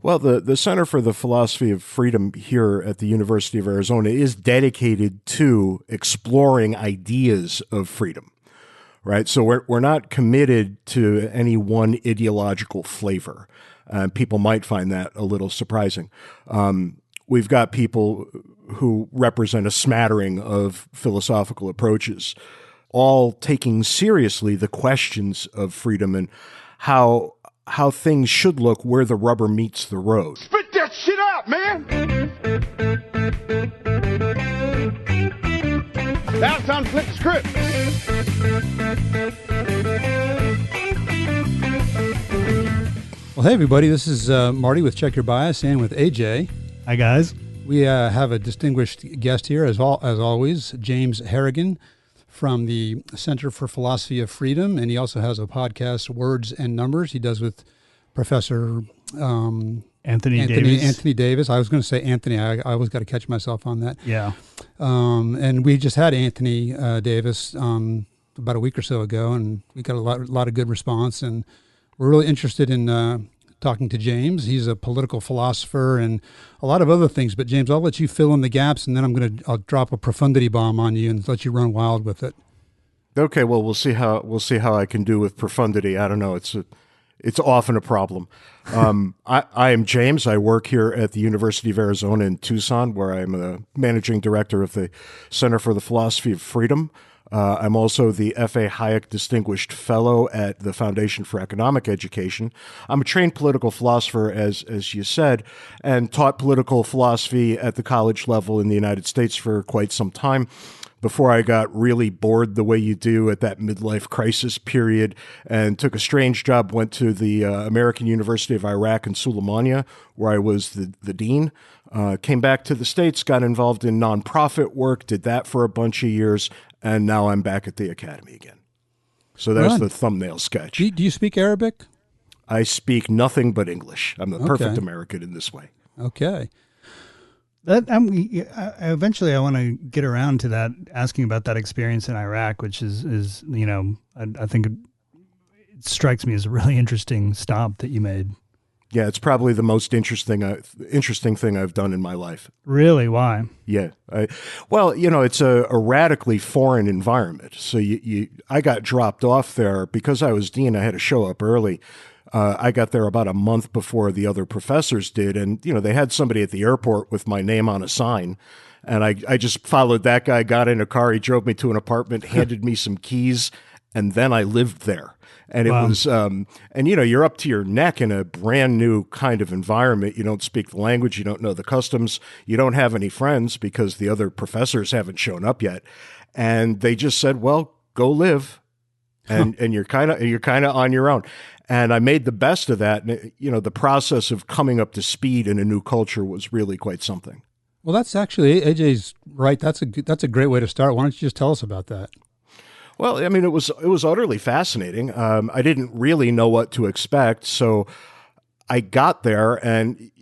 Well, the Center for the Philosophy of Freedom here at the University of Arizona is dedicated to exploring ideas of freedom, right? So we're not committed to any one ideological flavor. People might find that a little surprising. We've got people who represent a smattering of philosophical approaches, all taking seriously the questions of freedom and how things should look where the rubber meets the road. Spit that shit out, man! Now it's time to flip the script. Well, hey, everybody. This is Marty with Check Your Bias and with AJ. Hi, guys. We have a distinguished guest here, as always, James Harrigan from the Center for Philosophy of Freedom, and he also has a podcast, Words and Numbers. He does with Professor Anthony Davis. Anthony Davis. I was going to say Anthony. I always got to catch myself on that. Yeah. And we just had Anthony Davis about a week or so ago, and we got a lot of good response. And we're really interested in talking to James. He's a political philosopher and a lot of other things. But James, I'll let you fill in the gaps, and then I'll drop a profundity bomb on you and let you run wild with it. Okay, well, we'll see how I can do with profundity. I don't know. It's often a problem. I am James. I work here at the University of Arizona in Tucson, where I'm the managing director of the Center for the Philosophy of Freedom. I'm also the F.A. Hayek Distinguished Fellow at the Foundation for Economic Education. I'm a trained political philosopher, as you said, and taught political philosophy at the college level in the United States for quite some time before I got really bored the way you do at that midlife crisis period and took a strange job, went to the American University of Iraq in Suleimania, where I was the dean. Came back to the States, got involved in nonprofit work, did that for a bunch of years, and now I'm back at the academy again. So that's the thumbnail sketch. Do you speak Arabic? I speak nothing but English. I'm the perfect American in this way. Okay. Eventually I want to get around to that, asking about that experience in Iraq, which is I think it strikes me as a really interesting stop that you made. Yeah, it's probably the most interesting thing I've done in my life. Really? Why? Yeah. It's a radically foreign environment. So I got dropped off there because I was dean. I had to show up early. I got there about a month before the other professors did. And, they had somebody at the airport with my name on a sign. And I just followed that guy, got in a car. He drove me to an apartment, handed me some keys, and then I lived there. And it was, you're up to your neck in a brand new kind of environment. You don't speak the language. You don't know the customs. You don't have any friends because the other professors haven't shown up yet. And they just said, well, go live. And you're kind of on your own. And I made the best of that. And, the process of coming up to speed in a new culture was really quite something. Well, that's actually, AJ's right. That's a great way to start. Why don't you just tell us about that? Well, I mean, it was utterly fascinating. I didn't really know what to expect, so I got there, and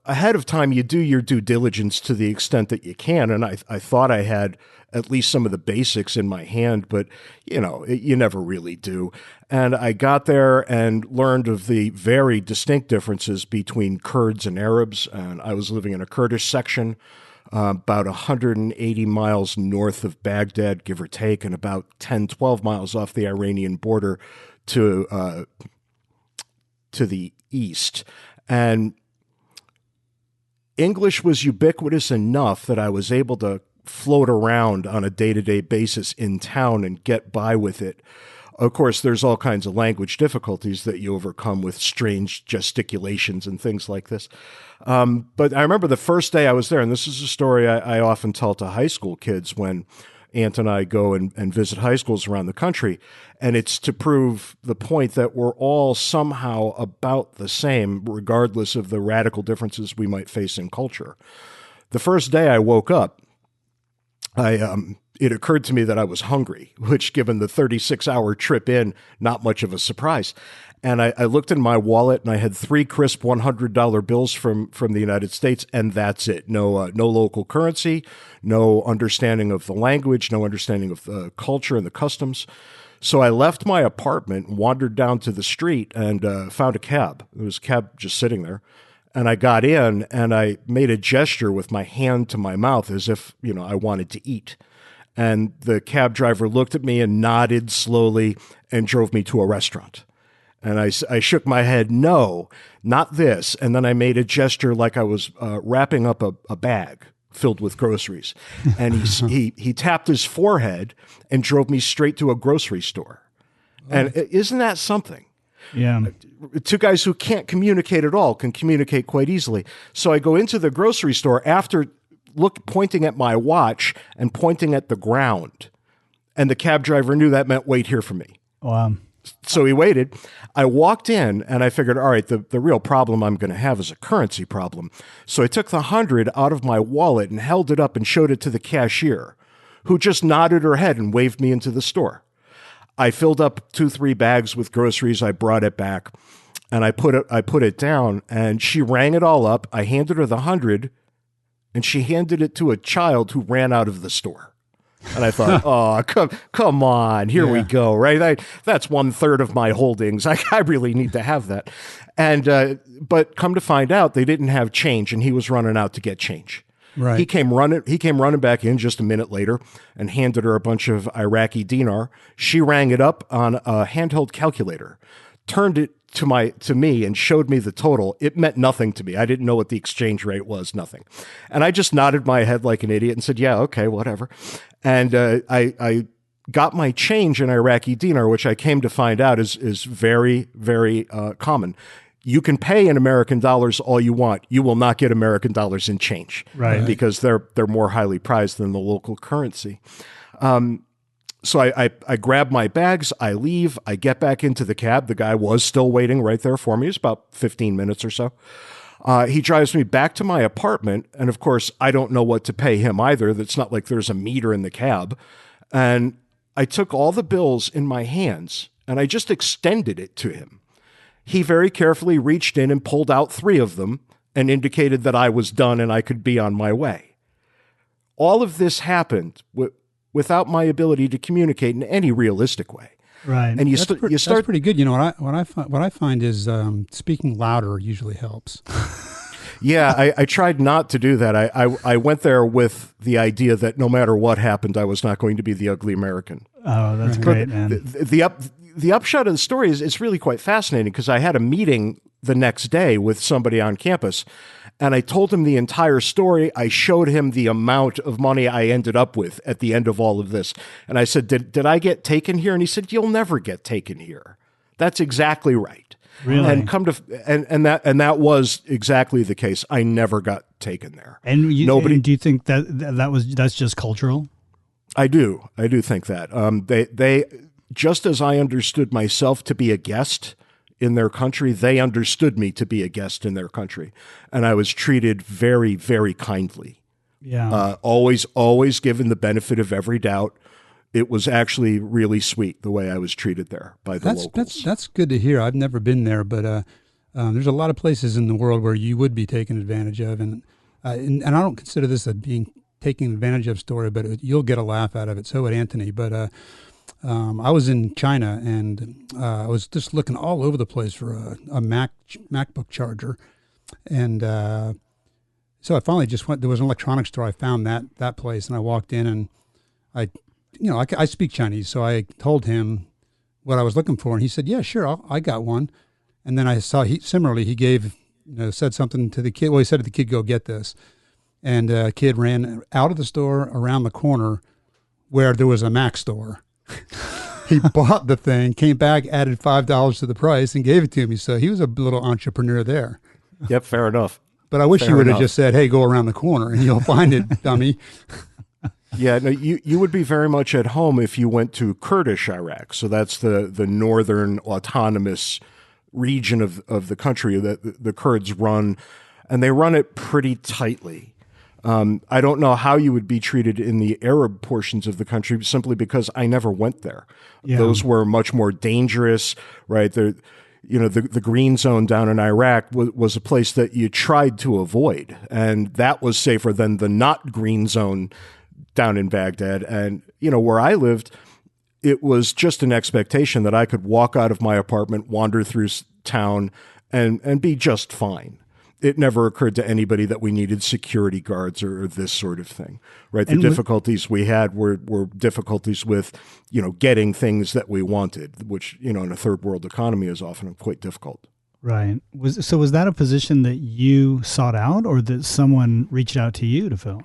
ahead of time, you do your due diligence to the extent that you can. And I thought I had at least some of the basics in my hand, but you never really do. And I got there and learned of the very distinct differences between Kurds and Arabs. And I was living in a Kurdish section, about 180 miles north of Baghdad, give or take, and about 10, 12 miles off the Iranian border to the east. And English was ubiquitous enough that I was able to float around on a day-to-day basis in town and get by with it. Of course, there's all kinds of language difficulties that you overcome with strange gesticulations and things like this. But I remember the first day I was there, and this is a story I often tell to high school kids when Ant and I go and visit high schools around the country, and it's to prove the point that we're all somehow about the same, regardless of the radical differences we might face in culture. The first day I woke up, it occurred to me that I was hungry, which, given the 36-hour trip in, not much of a surprise. And I looked in my wallet, and I had 3 crisp $100 bills from the United States, and that's it. No local currency, no understanding of the language, no understanding of the culture and the customs. So I left my apartment, wandered down to the street, and found a cab. There was a cab just sitting there. And I got in and I made a gesture with my hand to my mouth as if, I wanted to eat. And the cab driver looked at me and nodded slowly and drove me to a restaurant. And I shook my head, no, not this. And then I made a gesture like I was wrapping up a bag filled with groceries. And he tapped his forehead and drove me straight to a grocery store. And isn't that something? Yeah. Two guys who can't communicate at all can communicate quite easily. So I go into the grocery store after pointing at my watch and pointing at the ground. And the cab driver knew that meant wait here for me. Wow. So he waited. I walked in and I figured, all right, the real problem I'm going to have is a currency problem. So I took the 100 out of my wallet and held it up and showed it to the cashier, who just nodded her head and waved me into the store. I filled up 2-3 bags with groceries. I brought it back and I put it down and she rang it all up. I handed her the 100 and she handed it to a child who ran out of the store. And I thought, oh, come on, here we go, right? That's 1/3 of my holdings. I really need to have that. And but come to find out, they didn't have change, and he was running out to get change. Right. He came running back in just a minute later and handed her a bunch of Iraqi dinar. She rang it up on a handheld calculator, turned it to me and showed me the total. It meant nothing to me. I didn't know what the exchange rate was, nothing. And I just nodded my head like an idiot and said, yeah, okay, whatever. And I got my change in Iraqi dinar, which I came to find out is very, very common. You can pay in American dollars all you want. You will not get American dollars in change, right? Because they're more highly prized than the local currency. So I grab my bags, I leave, I get back into the cab. The guy was still waiting right there for me. It was about 15 minutes or so. He drives me back to my apartment. And of course, I don't know what to pay him either. It's not like there's a meter in the cab. And I took all the bills in my hands and I just extended it to him. He very carefully reached in and pulled out 3 of them and indicated that I was done and I could be on my way. All of this happened without my ability to communicate in any realistic way. Right. And you That's start pretty good. What I find is speaking louder usually helps. Yeah, I tried not to do that. I went there with the idea that no matter what happened, I was not going to be the ugly American. Oh, that's great, man. The upshot of the story is it's really quite fascinating because I had a meeting the next day with somebody on campus and I told him the entire story. I showed him the amount of money I ended up with at the end of all of this. And I said, did I get taken here? And he said, you'll never get taken here. That's exactly right. Really? And that was exactly the case. I never got taken there. And do you think that's just cultural? I do think that. They just as I understood myself to be a guest in their country, they understood me to be a guest in their country. And I was treated very, very kindly. Yeah. Always given the benefit of every doubt. It was actually really sweet the way I was treated there by the locals. That's good to hear. I've never been there, but there's a lot of places in the world where you would be taken advantage of. And I don't consider this a being taken advantage of story, but you'll get a laugh out of it. So would Anthony. But I was in China and I was just looking all over the place for a MacBook charger. And so I finally just went, there was an electronics store. I found that place and I walked in and I speak Chinese. So I told him what I was looking for and he said, yeah, sure. I got one. And then I saw he gave, said something to the kid. Well, he said to the kid, go get this. And a kid ran out of the store around the corner where there was a Mac store. He bought the thing, came back, added $5 to the price, and gave it to me. So he was a little entrepreneur there. Yep, fair enough. But I wish you would have just said, hey, go around the corner and you'll find it, dummy. Yeah, no, you would be very much at home if you went to Kurdish Iraq. So that's the northern autonomous region of the country that the Kurds run, and they run it pretty tightly. I don't know how you would be treated in the Arab portions of the country simply because I never went there. Yeah. Those were much more dangerous, right? The green zone down in Iraq was a place that you tried to avoid, and that was safer than the not green zone down in Baghdad. And, where I lived, it was just an expectation that I could walk out of my apartment, wander through town, and be just fine. it never occurred to anybody that we needed security guards or this sort of thing, right? The difficulties we had were difficulties with, getting things that we wanted, which, in a third world economy is often quite difficult. Right. Was that a position that you sought out, or that someone reached out to you to fill?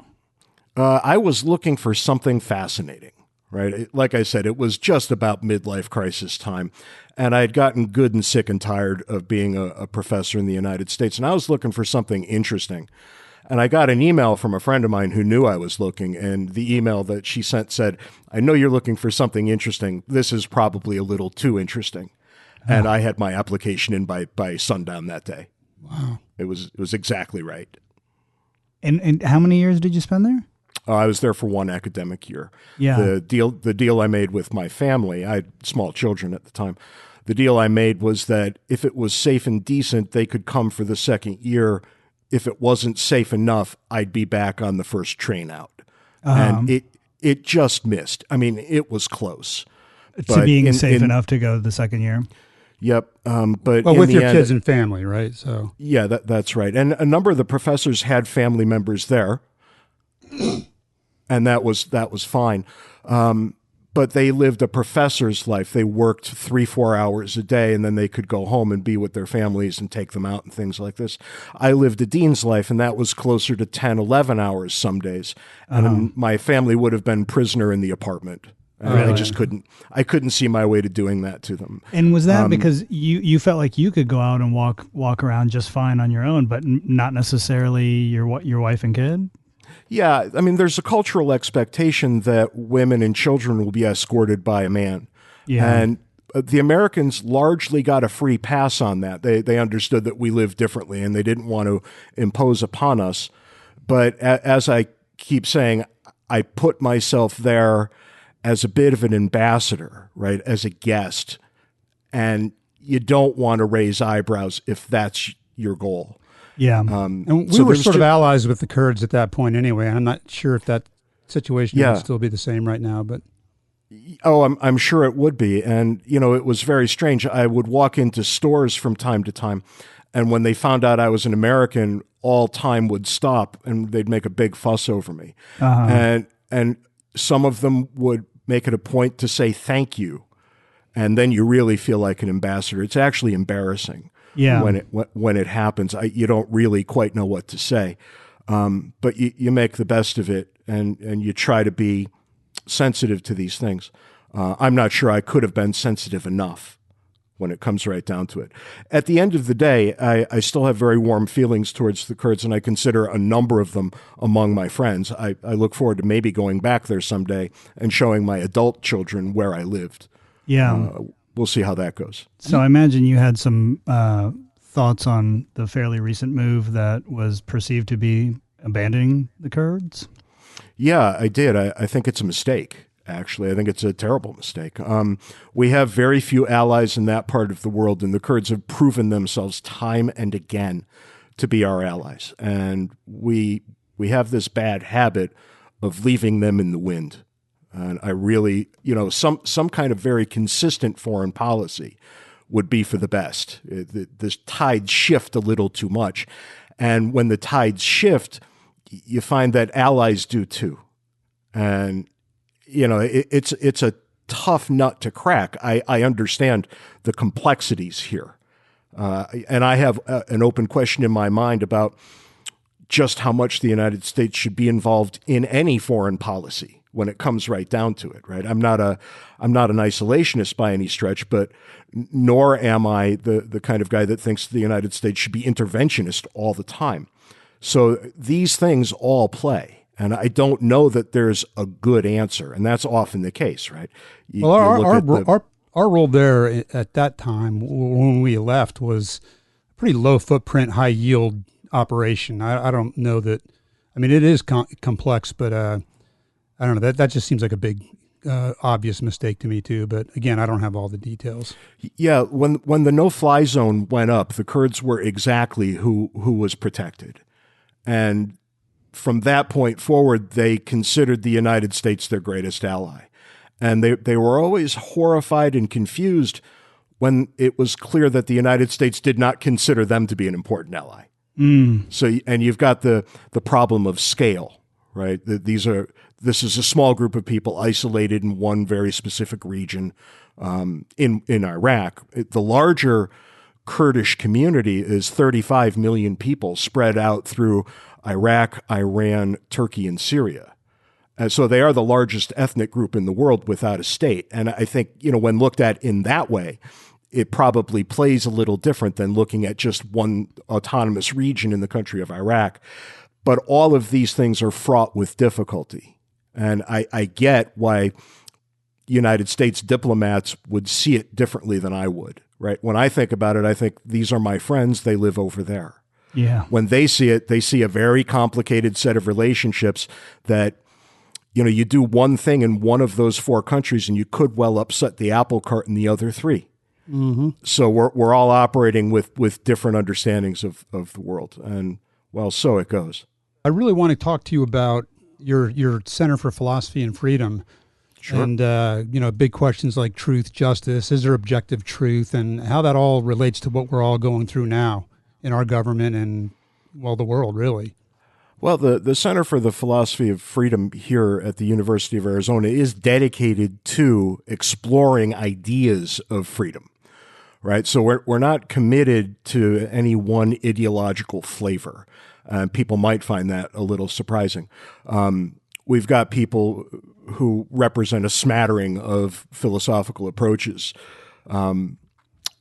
I was looking for something fascinating, right? Like I said, it was just about midlife crisis time. And I had gotten good and sick and tired of being a professor in the United States. And I was looking for something interesting. And I got an email from a friend of mine who knew I was looking. And the email that she sent said, "I know you're looking for something interesting. This is probably a little too interesting." Oh. And I had my application in by sundown that day. Wow. It was exactly right. And how many years did you spend there? I was there for one academic year. Yeah. The deal I made with my family, I had small children at the time. The deal I made was that if it was safe and decent, they could come for the second year. If it wasn't safe enough, I'd be back on the first train out. And it just missed. I mean, it was close. To being safe enough to go the second year? Yep. But with your kids and family, right? So yeah, that's right. And a number of the professors had family members there. And that was fine. But they lived a professor's life. They worked 3-4 hours a day, and then they could go home and be with their families and take them out and things like this. I lived a dean's life, and that was closer to 10, 11 hours some days. And my family would have been prisoner in the apartment. And I just I couldn't see my way to doing that to them. And was that because you felt like you could go out and walk around just fine on your own, but not necessarily your wife and kid? Yeah, I mean, there's a cultural expectation that women and children will be escorted by a man. Yeah. And the Americans largely got a free pass on that. They understood that we live differently, and they didn't want to impose upon us. But as I keep saying, I put myself there as a bit of an ambassador, right, as a guest. And you don't want to raise eyebrows if that's your goal. Yeah. And we were sort of allies with the Kurds at that point anyway. I'm not sure if that situation would still be the same right now, but. Oh, I'm sure it would be. And, it was very strange. I would walk into stores from time to time, and when they found out I was an American, all time would stop and they'd make a big fuss over me. And some of them would make it a point to say thank you. And then you really feel like an ambassador. It's actually embarrassing. Yeah. When it happens, you don't really quite know what to say, but you make the best of it, and you try to be sensitive to these things. I'm not sure I could have been sensitive enough when it comes right down to it. At the end of the day, I still have very warm feelings towards the Kurds, and I consider a number of them among my friends. I look forward to maybe going back there someday and showing my adult children where I lived. Yeah. We'll see how that goes. So I imagine you had some thoughts on the fairly recent move that was perceived to be abandoning the Kurds? Yeah, I did. I think it's a mistake, actually. I think it's a terrible mistake. We have very few allies in that part of the world, and the Kurds have proven themselves time and again to be our allies. And we have this bad habit of leaving them in the wind. And I really, some kind of very consistent foreign policy would be for the best. The tides shift a little too much. And when the tides shift, you find that allies do too. And, it's a tough nut to crack. I understand the complexities here. And I have an open question in my mind about just how much the United States should be involved in any foreign policy when it comes right down to it, right? I'm not an isolationist by any stretch, but nor am I the kind of guy that thinks the United States should be interventionist all the time. So these things all play, and I don't know that there's a good answer, and that's often the case, right? Our role there at that time when we left was a pretty low footprint, high yield operation. I don't know that. I mean, it is complex, but I don't know. That just seems like a big, obvious mistake to me too. But again, I don't have all the details. Yeah, when the no-fly zone went up, the Kurds were exactly who was protected, and from that point forward, they considered the United States their greatest ally, and they were always horrified and confused when it was clear that the United States did not consider them to be an important ally. So, and you've got the problem of scale, right? This is a small group of people isolated in one very specific region in Iraq. The larger Kurdish community is 35 million people spread out through Iraq, Iran, Turkey, and Syria. And so they are the largest ethnic group in the world without a state. And I think, when looked at in that way, it probably plays a little different than looking at just one autonomous region in the country of Iraq. But all of these things are fraught with difficulty. And I get why United States diplomats would see it differently than I would, right? When I think about it, I think these are my friends. They live over there. Yeah. When they see it, they see a very complicated set of relationships that, you do one thing in one of those four countries and you could well upset the apple cart in the other three. Mm-hmm. So we're all operating with different understandings of the world. And, well, so it goes. I really want to talk to you about your Center for Philosophy and Freedom. Sure. And, big questions like truth, justice, is there objective truth, and how that all relates to what we're all going through now in our government and, well, the world, really. Well, the Center for the Philosophy of Freedom here at the University of Arizona is dedicated to exploring ideas of freedom, right? So we're not committed to any one ideological flavor. People might find that a little surprising. We've got people who represent a smattering of philosophical approaches,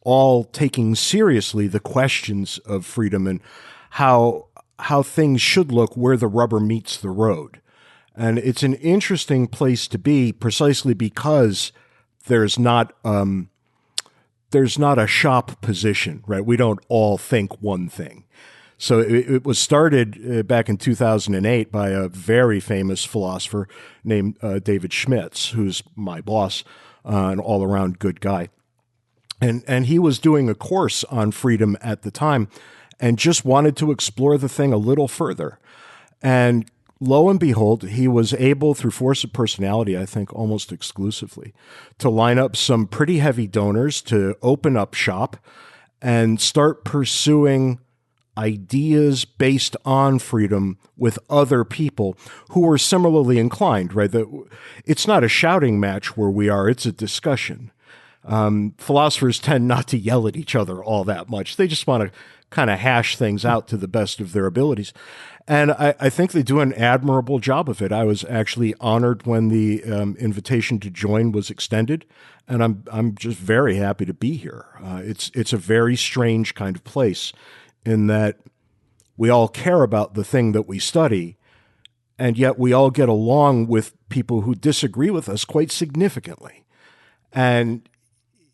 all taking seriously the questions of freedom and how things should look where the rubber meets the road. And it's an interesting place to be precisely because there's not a shop position, right? We don't all think one thing. So it was started back in 2008 by a very famous philosopher named David Schmitz, who's my boss, an all-around good guy. And he was doing a course on freedom at the time and just wanted to explore the thing a little further. And lo and behold, he was able, through force of personality, I think almost exclusively, to line up some pretty heavy donors to open up shop and start pursuing ideas based on freedom with other people who are similarly inclined, right? It's not a shouting match where we are, it's a discussion. Philosophers tend not to yell at each other all that much. They just want to kind of hash things out to the best of their abilities. And I think they do an admirable job of it. I was actually honored when the invitation to join was extended, and I'm just very happy to be here. It's a very strange kind of place in that we all care about the thing that we study, and yet we all get along with people who disagree with us quite significantly. And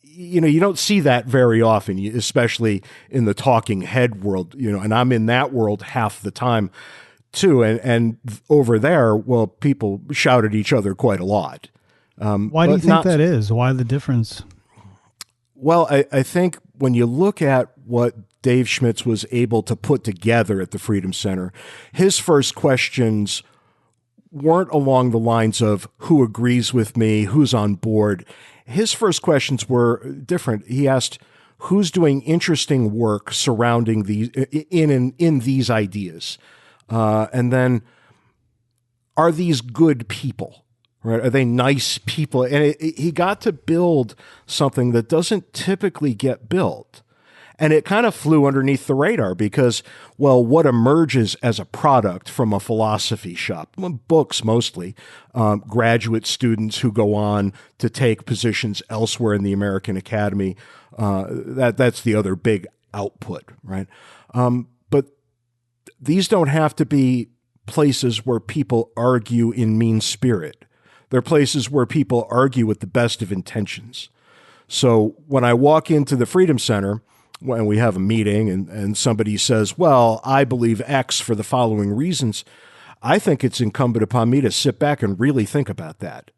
you don't see that very often, especially in the talking head world, and I'm in that world half the time too. And over there, well, people shout at each other quite a lot. Why do you think that is? Why the difference? Well, I think when you look at what Dave Schmitz was able to put together at the Freedom Center, his first questions weren't along the lines of who agrees with me, who's on board. His first questions were different. He asked, who's doing interesting work surrounding these in these ideas? And then, are these good people? Right? Are they nice people? And he got to build something that doesn't typically get built. And it kind of flew underneath the radar because, well, what emerges as a product from a philosophy shop? Well, books mostly, graduate students who go on to take positions elsewhere in the American Academy. That's the other big output, right? But these don't have to be places where people argue in mean spirit. They're places where people argue with the best of intentions. So when I walk into the Freedom Center, when we have a meeting and somebody says, well, I believe X for the following reasons, I think it's incumbent upon me to sit back and really think about that.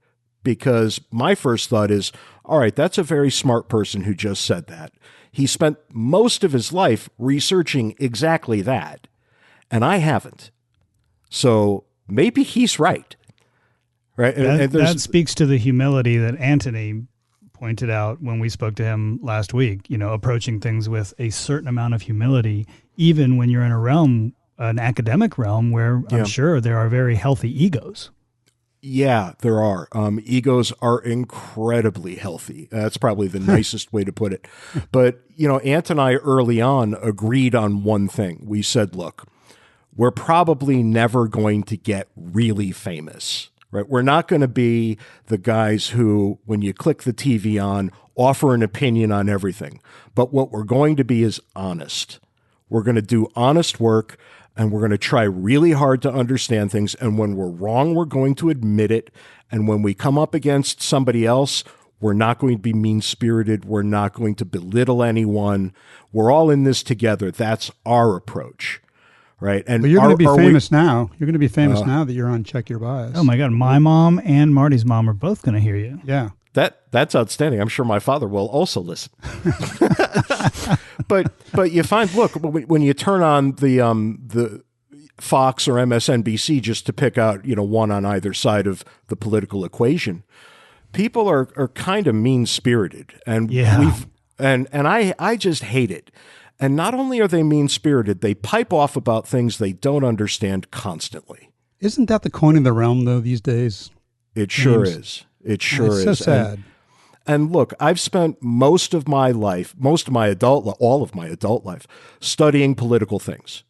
Because my first thought is, all right, that's a very smart person who just said that. He spent most of his life researching exactly that, and I haven't. So maybe he's right. Right? That speaks to the humility that Antony pointed out when we spoke to him last week, approaching things with a certain amount of humility, even when you're in an academic realm where I'm sure there are very healthy egos. Yeah, there are. Egos are incredibly healthy. That's probably the nicest way to put it. But, Ant and I early on agreed on one thing. We said, look, we're probably never going to get really famous, right? We're not going to be the guys who, when you click the TV on, offer an opinion on everything. But what we're going to be is honest. We're going to do honest work, and we're going to try really hard to understand things. And when we're wrong, we're going to admit it. And when we come up against somebody else, we're not going to be mean-spirited. We're not going to belittle anyone. We're all in this together. That's our approach, right? And but you're going to be famous now. You're going to be famous now that you're on Check Your Bias. Oh, my God. My mom and Marty's mom are both going to hear you. Yeah. That's outstanding. I'm sure my father will also listen. But you find, look, when you turn on the Fox or MSNBC, just to pick out one on either side of the political equation, people are kind of mean spirited, and I just hate it. And not only are they mean spirited, they pipe off about things they don't understand constantly. Isn't that the coin of the realm though these days? It sure is. It sure is. So sad. And look, I've spent all of my adult life studying political things.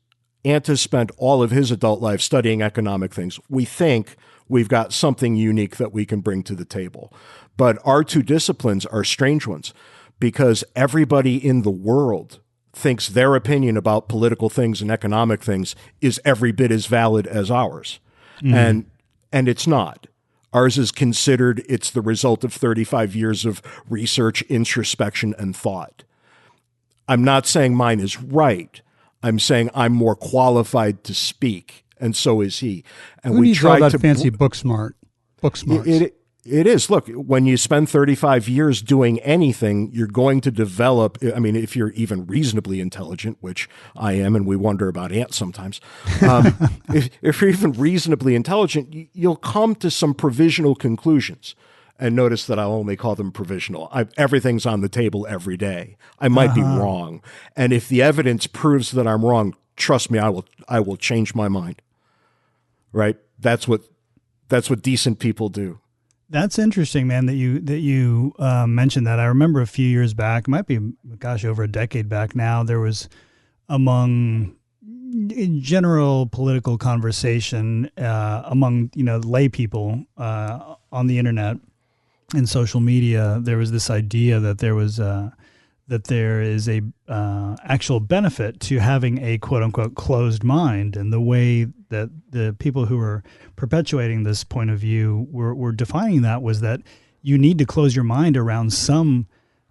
Ant has spent all of his adult life studying economic things. We think we've got something unique that we can bring to the table. But our two disciplines are strange ones because everybody in the world thinks their opinion about political things and economic things is every bit as valid as ours. And it's not. Ours is considered, it's the result of 35 years of research, introspection, and thought. I'm not saying mine is right. I'm saying I'm more qualified to speak, and so is he. And Who needs all that fancy book smarts? It is. Look, when you spend 35 years doing anything, you're going to develop, if you're even reasonably intelligent, which I am, and we wonder about Ant sometimes, if you're even reasonably intelligent, you'll come to some provisional conclusions. And notice that I'll only call them provisional. Everything's on the table every day. I might be wrong. And if the evidence proves that I'm wrong, trust me, I will change my mind. Right? That's what decent people do. That's interesting, man, that you mentioned that. I remember a few years back, it might be, over a decade back now, there was among general political conversation among, lay people on the internet and social media, there was this idea that there is a actual benefit to having a quote unquote closed mind, and the way that the people who were perpetuating this point of view were defining that was that you need to close your mind around some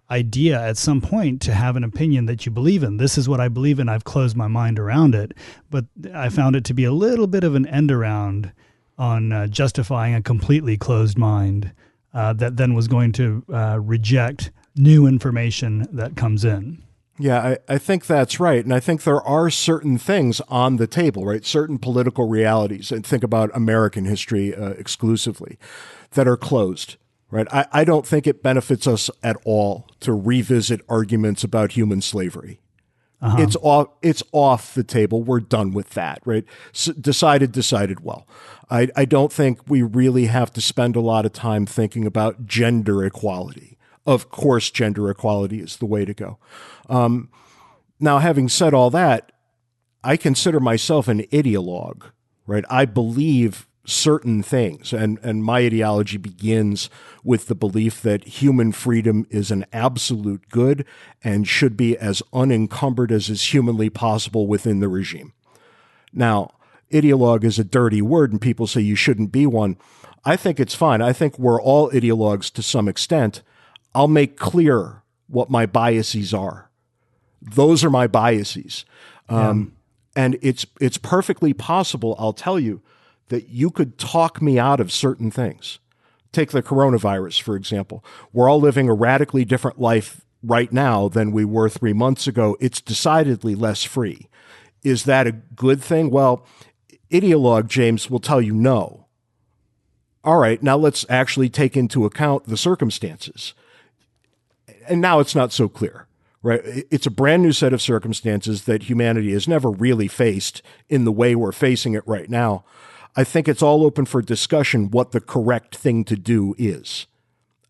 idea at some point to have an opinion that you believe in. This is what I believe in. I've closed my mind around it. But I found it to be a little bit of an end around on justifying a completely closed mind that then was going to reject new information that comes in. Yeah, I think that's right. And I think there are certain things on the table, right? Certain political realities, and think about American history exclusively, that are closed, right? I don't think it benefits us at all to revisit arguments about human slavery. It's off the table. We're done with that, right? Decided well. I don't think we really have to spend a lot of time thinking about gender equality. Of course, gender equality is the way to go. Now, having said all that, I consider myself an ideologue, right? I believe certain things, and my ideology begins with the belief that human freedom is an absolute good and should be as unencumbered as is humanly possible within the regime. Now, ideologue is a dirty word, and people say you shouldn't be one. I think it's fine. I think we're all ideologues to some extent. I'll make clear what my biases are. Those are my biases. And it's perfectly possible, I'll tell you, that you could talk me out of certain things. Take the coronavirus, for example. We're all living a radically different life right now than we were 3 months ago. It's decidedly less free. Is that a good thing? Well, ideologue James will tell you no. All right, now let's actually take into account the circumstances. and now it's not so clear, right? It's a brand new set of circumstances that humanity has never really faced in the way we're facing it right now. I think it's all open for discussion what the correct thing to do is.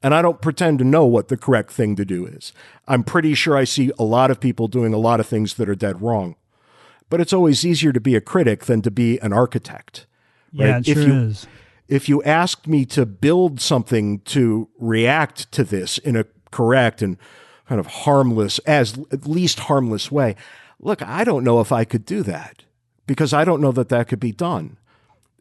And I don't pretend to know what the correct thing to do is. I'm pretty sure I see a lot of people doing a lot of things that are dead wrong. But it's always easier to be a critic than to be an architect. Right? Yeah, it sure is. If you asked me to build something to react to this in a correct and kind of harmless, as at least harmless way, look, I don't know if I could do that because I don't know that that could be done.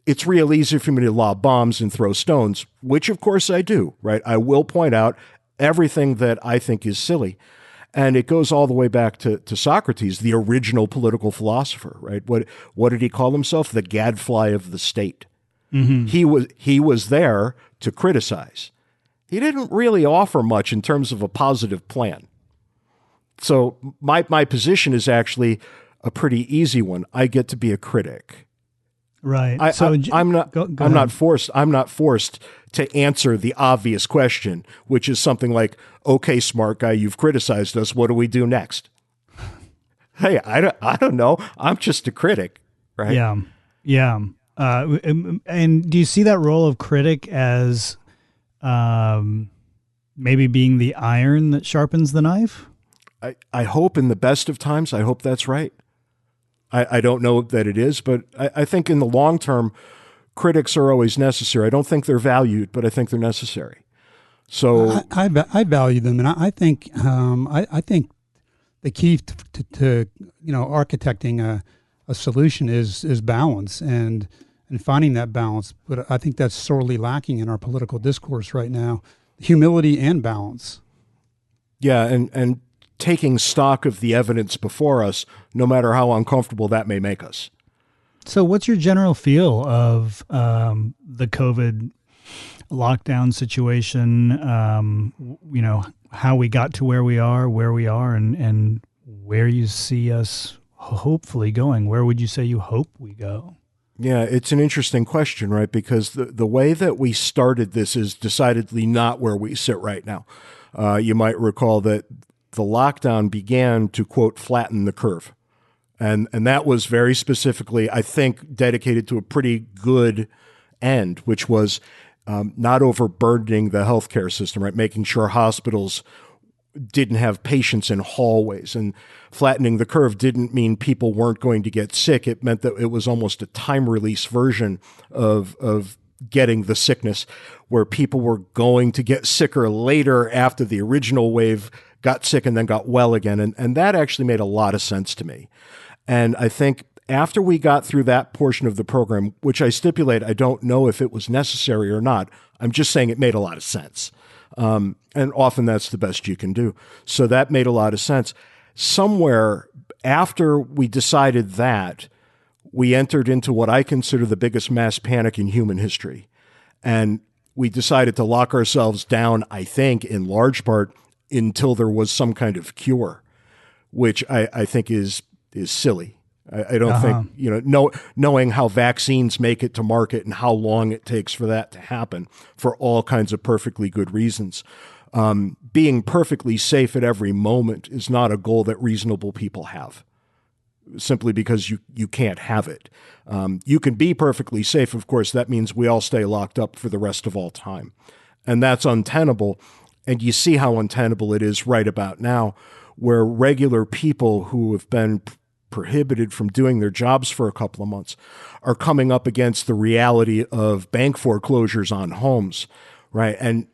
It's real easy for me to lob bombs and throw stones, which of course I do, right? I will point out everything that I think is silly. And it goes all the way back to Socrates, the original political philosopher, right? What did he call himself? The gadfly of the state. Mm-hmm. He was there to criticize. He didn't really offer much in terms of a positive plan. So my position is actually a pretty easy one. I get to be a critic. Right. I'm not forced to answer the obvious question, which is something like, okay, smart guy, you've criticized us. What do we do next? Hey, I don't know. I'm just a critic, right? Yeah. Yeah. And do you see that role of critic as maybe being the iron that sharpens the knife? I hope in the best of times, I hope that's right. I don't know that it is, but I think in the long term, critics are always necessary. I don't think they're valued, but I think they're necessary. So I value them, and I think I think the key to architecting a solution is balance and finding that balance. But I think that's sorely lacking in our political discourse right now: humility and balance. Yeah, and taking stock of the evidence before us, no matter how uncomfortable that may make us. So what's your general feel of the COVID lockdown situation, how we got to where we are, and where you see us hopefully going? Where would you say you hope we go? Yeah, it's an interesting question, right? Because the way that we started this is decidedly not where we sit right now. You might recall that the lockdown began to, quote, flatten the curve. And that was very specifically, I think, dedicated to a pretty good end, which was not overburdening the healthcare system, right? Making sure hospitals didn't have patients in hallways. And flattening the curve didn't mean people weren't going to get sick. It meant that it was almost a time release version of getting the sickness, where people were going to get sicker later after the original wave got sick and then got well again. And that actually made a lot of sense to me. And I think after we got through that portion of the program, which I stipulate, I don't know if it was necessary or not. I'm just saying it made a lot of sense. And often that's the best you can do. So that made a lot of sense. Somewhere after we decided that, we entered into what I consider the biggest mass panic in human history. And we decided to lock ourselves down, I think, in large part, until there was some kind of cure, which I think is silly. I don't think, knowing how vaccines make it to market and how long it takes for that to happen for all kinds of perfectly good reasons. Being perfectly safe at every moment is not a goal that reasonable people have, simply because you can't have it. You can be perfectly safe. Of course, that means we all stay locked up for the rest of all time. And that's untenable. And you see how untenable it is right about now, where regular people who have been prohibited from doing their jobs for a couple of months are coming up against the reality of bank foreclosures on homes, right? And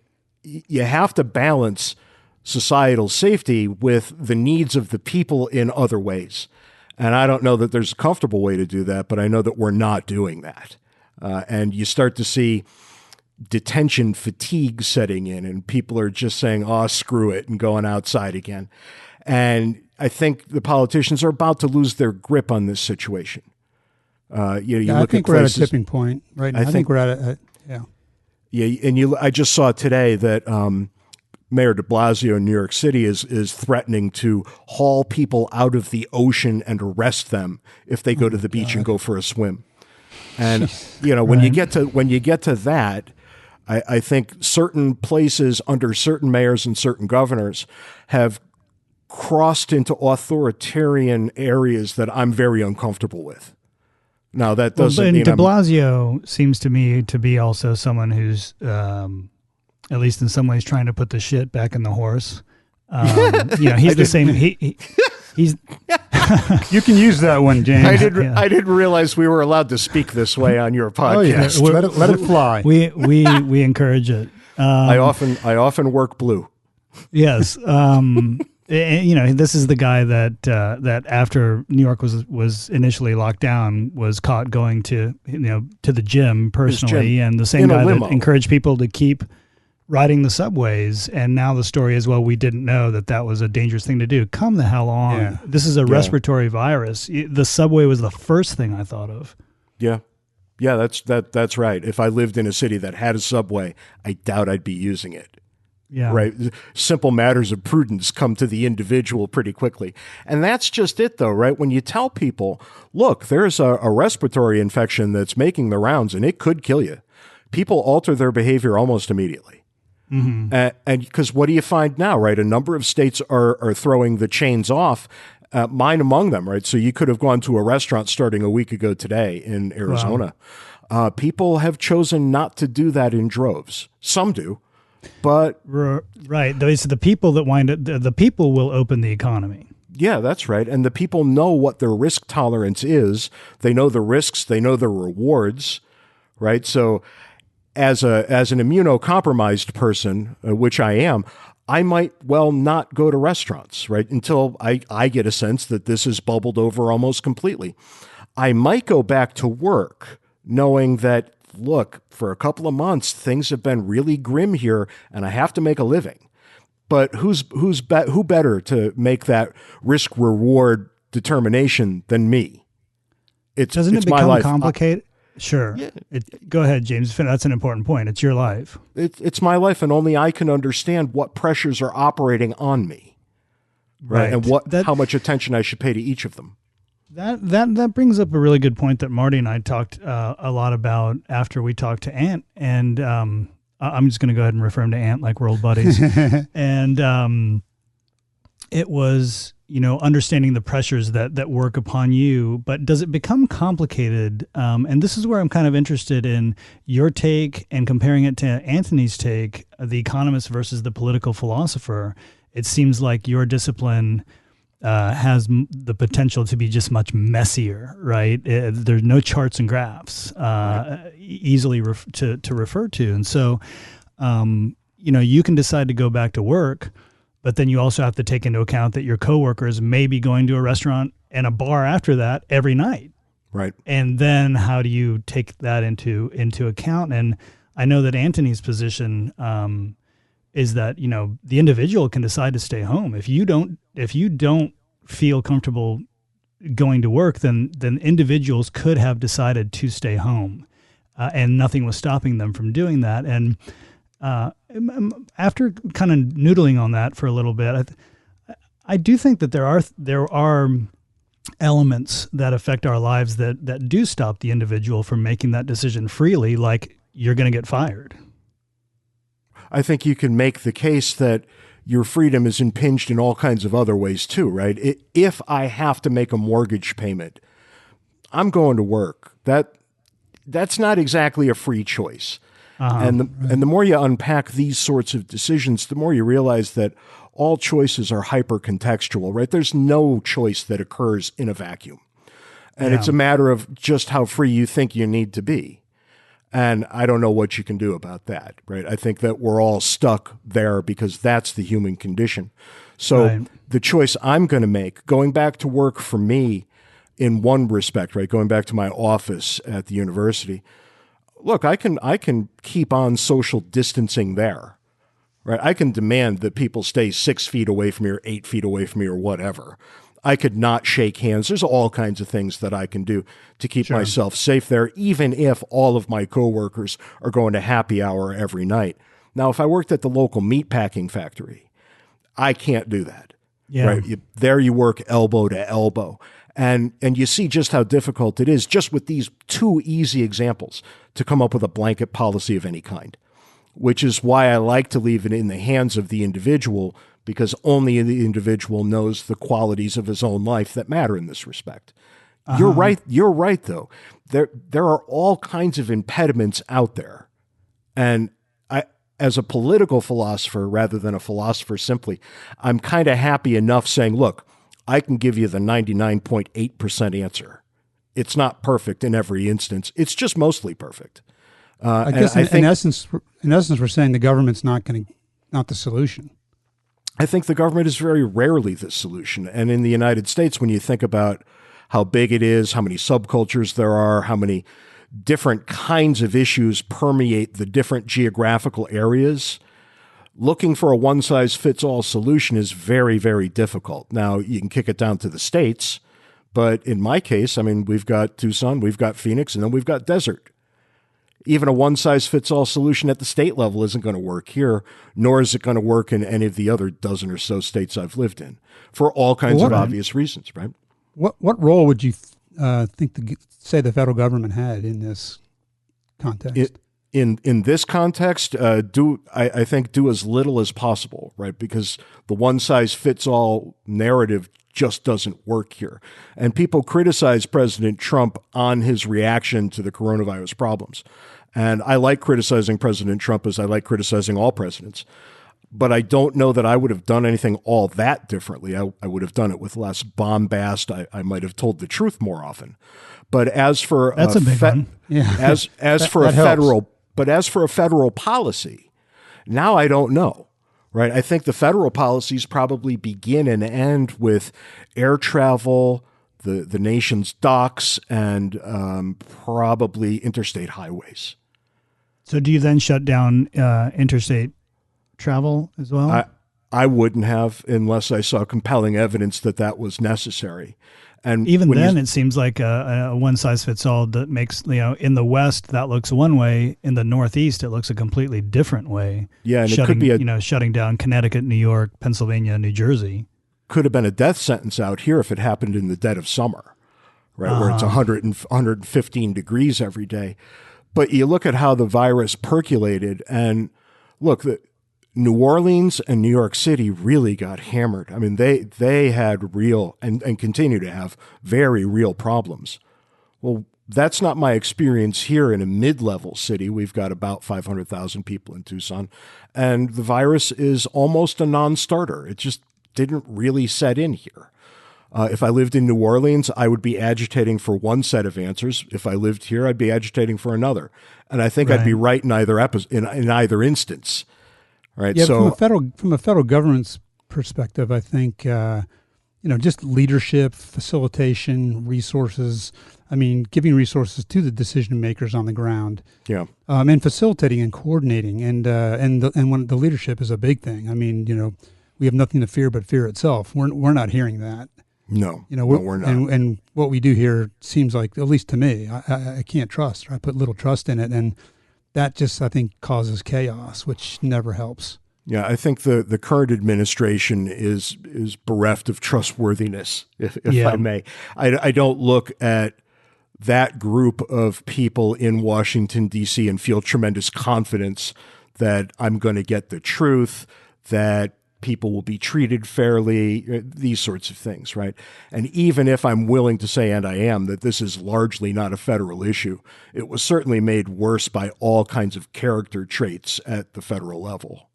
you have to balance societal safety with the needs of the people in other ways. And I don't know that there's a comfortable way to do that, but I know that we're not doing that. And you start to see detention fatigue setting in, and people are just saying, oh, screw it, and going outside again. And I think the politicians are about to lose their grip on this situation. I think we're at a tipping point right now. I think we're at a, yeah. Yeah, and I just saw today that Mayor de Blasio in New York City is threatening to haul people out of the ocean and arrest them if they go to the beach and go for a swim. And when you get to that, I think certain places under certain mayors and certain governors have crossed into authoritarian areas that I'm very uncomfortable with. Now, that doesn't mean De Blasio seems to me to be also someone who's, at least in some ways, trying to put the shit back in the horse. He's the same. He's. You can use that one, James. I didn't realize we were allowed to speak this way on your podcast. Oh, yeah. Let it fly. We encourage it. I often work blue. Yes. This is the guy that after New York was initially locked down was caught going to the gym personally, and the same guy that encouraged people to keep riding the subways. And now the story is, well, we didn't know that was a dangerous thing to do. Come the hell on. Yeah. This is a respiratory virus. The subway was the first thing I thought of. Yeah. Yeah, that's right. If I lived in a city that had a subway, I doubt I'd be using it. Yeah. Right. Simple matters of prudence come to the individual pretty quickly. And that's just it, though, right? When you tell people, look, there's a respiratory infection that's making the rounds and it could kill you, people alter their behavior almost immediately. Mm-hmm. And because what do you find now, right? A number of states are throwing the chains off, mine among them, right? So you could have gone to a restaurant starting a week ago today in Arizona. Wow. People have chosen not to do that in droves. Some do. But right, those are the people that the people will open the economy. Yeah, that's right. And the people know what their risk tolerance is. They know the risks. They know the rewards, right? So as an immunocompromised person, which I am, I might well not go to restaurants, right? Until I get a sense that this is bubbled over almost completely. I might go back to work knowing that, look, for a couple of months, things have been really grim here and I have to make a living. But who better to make that risk reward determination than me? Doesn't it become my life. Complicated? Sure. Yeah. Go ahead, James. That's an important point. It's your life. It's my life, and only I can understand what pressures are operating on me, right? And how much attention I should pay to each of them. That brings up a really good point that Marty and I talked a lot about after we talked to Ant, and I'm just going to go ahead and refer him to Ant like we're old buddies. And it was, understanding the pressures that work upon you, but does it become complicated? And this is where I'm kind of interested in your take and comparing it to Anthony's take, the economist versus the political philosopher. It seems like your discipline has the potential to be just much messier, right? There's no charts and graphs easily to refer to. And so, you can decide to go back to work, but then you also have to take into account that your coworkers may be going to a restaurant and a bar after that every night. Right. And then how do you take that into account? And I know that Anthony's position is that, the individual can decide to stay home. If you don't feel comfortable going to work, then individuals could have decided to stay home, and nothing was stopping them from doing that. And after kind of noodling on that for a little bit, I do think that there are elements that affect our lives that do stop the individual from making that decision freely, like you're going to get fired. I think you can make the case that your freedom is impinged in all kinds of other ways too, right? If I have to make a mortgage payment, I'm going to work. That's not exactly a free choice. And the more you unpack these sorts of decisions, the more you realize that all choices are hyper-contextual, right? There's no choice that occurs in a vacuum. And it's a matter of just how free you think you need to be. And I don't know what you can do about that, right? I think that we're all stuck there because that's the human condition. So the choice I'm going to make, going back to work for me in one respect, right? Going back to my office at the university, look, I can keep on social distancing there, right? I can demand that people stay 6 feet away from me or 8 feet away from me or whatever. I could not shake hands. There's all kinds of things that I can do to keep myself safe there, even if all of my coworkers are going to happy hour every night. Now, if I worked at the local meatpacking factory, I can't do that. Yeah. Right? There you work elbow to elbow. And you see just how difficult it is just with these two easy examples to come up with a blanket policy of any kind. which is why I like to leave it in the hands of the individual, because only the individual knows the qualities of his own life that matter in this respect. You're right. You're right, though. There are all kinds of impediments out there. And I, as a political philosopher, rather than a philosopher simply, I'm kind of happy enough saying, look, I can give you the 99.8% answer. It's not perfect in every instance. It's just mostly perfect. I guess in essence, we're saying the government's not the solution. I think the government is very rarely the solution. And in the United States, when you think about how big it is, how many subcultures there are, how many different kinds of issues permeate the different geographical areas, looking for a one-size-fits-all solution is very, very difficult. Now, you can kick it down to the states, but in my case, I mean, we've got Tucson, we've got Phoenix, and then we've got Desert. Even a one-size-fits-all solution at the state level isn't going to work here, nor is it going to work in any of the other dozen or so states I've lived in, for all kinds of obvious reasons, right? What role would you say the federal government had in this context? In this context, I think do as little as possible, right? Because the one-size-fits-all narrative just doesn't work here. And people criticize President Trump on his reaction to the coronavirus problems. And I like criticizing President Trump as I like criticizing all presidents. But I don't know that I would have done anything all that differently. I would have done it with less bombast. I might have told the truth more often. But as for that's a big one. Yeah. as for a federal policy, now I don't know. Right. I think the federal policies probably begin and end with air travel, the nation's docks, and probably interstate highways. So do you then shut down interstate travel as well? I wouldn't have unless I saw compelling evidence that was necessary. And even then, it seems like a one-size-fits-all that makes, in the West, that looks one way. In the Northeast, it looks a completely different way. Yeah, and shutting, it could be shutting down Connecticut, New York, Pennsylvania, New Jersey. Could have been a death sentence out here if it happened in the dead of summer, right, where it's 115 degrees every day. But you look at how the virus percolated, and look, New Orleans and New York City really got hammered. I mean, they had real and continue to have very real problems. Well, that's not my experience here in a mid-level city. We've got about 500,000 people in Tucson, and the virus is almost a non-starter. It just didn't really set in here. If I lived in New Orleans, I would be agitating for one set of answers. If I lived here, I'd be agitating for another. And I think I'd be right in either in either instance. Right. Yeah, so from a federal government's perspective, I think just leadership, facilitation, resources. I mean, giving resources to the decision makers on the ground. Yeah. And facilitating and coordinating, and when the leadership is a big thing. I mean, we have nothing to fear but fear itself. We're not hearing that. No. We're not. And what we do here seems like, at least to me, I can't trust. Or I put little trust in it, and that just, I think, causes chaos, which never helps. Yeah, I think the current administration is bereft of trustworthiness, if I may. I don't look at that group of people in Washington, D.C. and feel tremendous confidence that I'm going to get the truth, that people will be treated fairly, these sorts of things, right? And even if I'm willing to say, and I am, that this is largely not a federal issue, it was certainly made worse by all kinds of character traits at the federal level.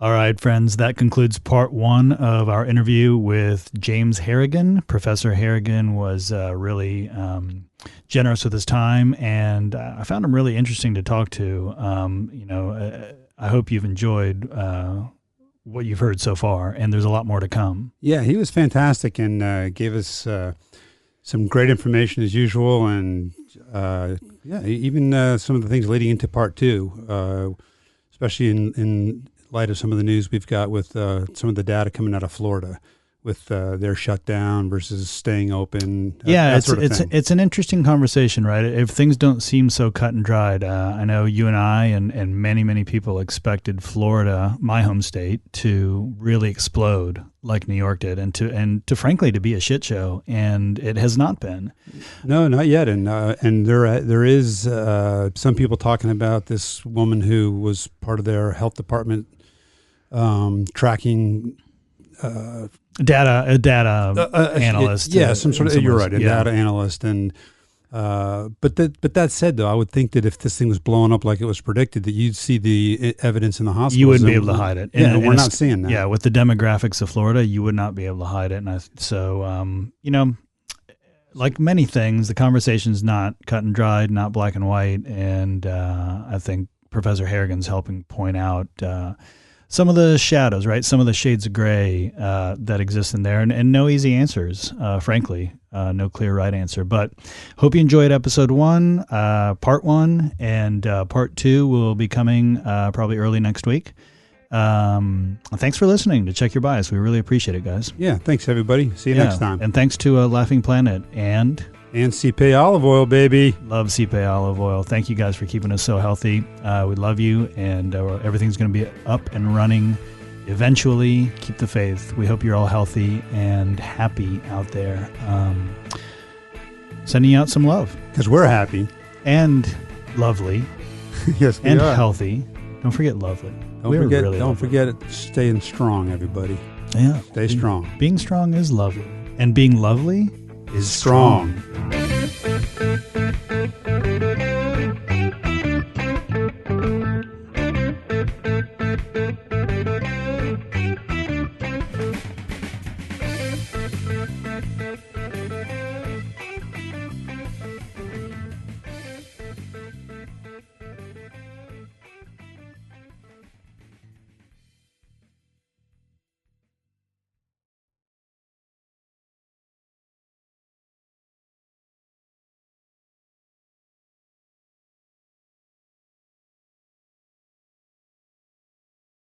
All right, friends, that concludes part one of our interview with James Harrigan. Professor Harrigan was really generous with his time, and I found him really interesting to talk to. I hope you've enjoyed what you've heard so far, and there's a lot more to come. Yeah, he was fantastic and gave us some great information as usual, and even some of the things leading into part two, especially in light of some of the news we've got with some of the data coming out of Florida. their shutdown versus staying open. Yeah, that sort of thing. it's an interesting conversation, right? If things don't seem so cut and dried, I know you and I and many people expected Florida, my home state, to really explode like New York did, and to frankly to be a shit show, and it has not been. No, not yet. And there is some people talking about this woman who was part of their health department tracking. Data analyst. Yeah, some sort of. You're right, a yeah. data analyst. And but that said, though, I would think that if this thing was blowing up like it was predicted, that you'd see the evidence in the hospital. You wouldn't be able to hide it. Yeah, and we're not seeing that. Yeah, with the demographics of Florida, you would not be able to hide it. And so like many things, the conversation's not cut and dried, not black and white. And I think Professor Harrigan's helping point out some of the shadows, right? Some of the shades of gray that exist in there, and no easy answers, frankly, no clear right answer. But hope you enjoyed episode 1, part 1, and part 2 will be coming probably early next week. Thanks for listening to Check Your Bias. We really appreciate it, guys. Yeah, thanks, everybody. See you next time. And thanks to Laughing Planet and CPA olive oil, baby. Love CPA olive oil. Thank you guys for keeping us so healthy. We love you, and everything's going to be up and running eventually. Keep the faith. We hope you're all healthy and happy out there. Sending out some love. Because we're happy. And lovely. Yes, we and are. healthy. Don't forget lovely. Don't forget staying strong, everybody. Yeah. Stay strong. Being strong is lovely. And being lovely is strong.